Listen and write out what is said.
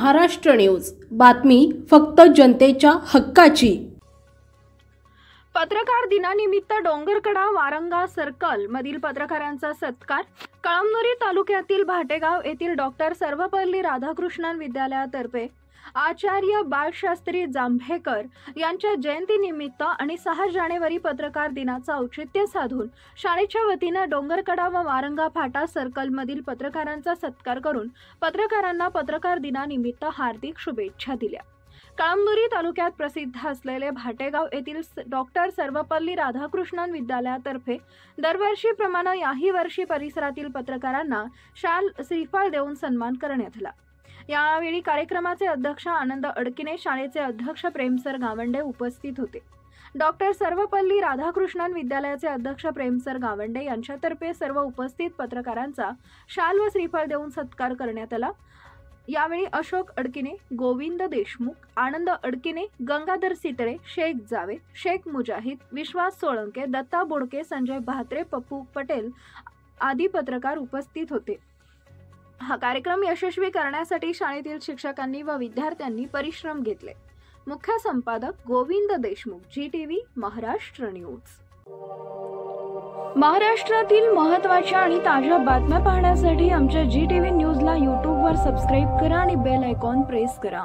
Maharashtra news, बातमी फक्त जनतेच्या हक्काची। पत्रकार दिनानिमित्त डोंगरकडा वारंगा सर्कल मधील पत्रकारांचा सत्कार। कळमनुरी तालुक्यातील भाटेगाव येथील डॉक्टर सर्वपल्ली राधाकृष्णन विद्यालयातर्फे आचार्य बाळशास्त्री जांभेकर यांच्या जयंतीनिमित्त आणि 6 जानेवारी पत्रकार दिनाचा औचित्य साधून शाळेच्या वतीने डोंगरकडा व वारंगा फाटा सर्कल मधील पत्रकारांचा सत्कार करून पत्रकारांना पत्रकार दिनानिमित्त हार्दिक शुभेच्छा दिल्या। कळमनुरी तालुक्यात प्रसिद्ध असलेले भाटेगाव येथील डॉक्टर सर्वपल्ली राधाकृष्णन विद्यालयातर्फे दरवर्षीप्रमाणे याही वर्षी परिसरातील पत्रकारांना शाल श्रीफळ देऊन सन्मान करण्यात आला। यावेळी कार्यक्रमाचे अध्यक्ष आनंद अडकिने, शाळेचे अध्यक्ष प्रेमसर गावंडे उपस्थित होते। डॉक्टर सर्वपल्ली राधाकृष्णन विद्यालयाचे अध्यक्ष प्रेमसर गावंडे यांच्यातर्फे सर्व उपस्थित पत्रकारांचा शाल व श्रीफळ देऊन सत्कार करण्यात आला। यावेळी अशोक अडकिने, गोविंद देशमुख, आनंद अडकिने, गंगाधर सितळे, शेख जावेद, शेख मुजाहिद, विश्वास सोळंके, दत्ता बोडके, संजय बहात्रे, पप्पू पटेल आदी पत्रकार उपस्थित होते। हा कार्यक्रम यशस्वी करण्यासाठी शाळेतील शिक्षकांनी व विद्यार्थ्यांनी परिश्रम घेतले। मुख्य संपादक गोविंद देशमुख, GTV महाराष्ट्र न्यूज। महाराष्ट्रातील महत्त्वाच्या आणि ताज्या बातम्या पाहण्यासाठी आमच्या GTV न्यूजला YouTube वर सबस्क्राइब करा आणि बेल आयकॉन प्रेस करा।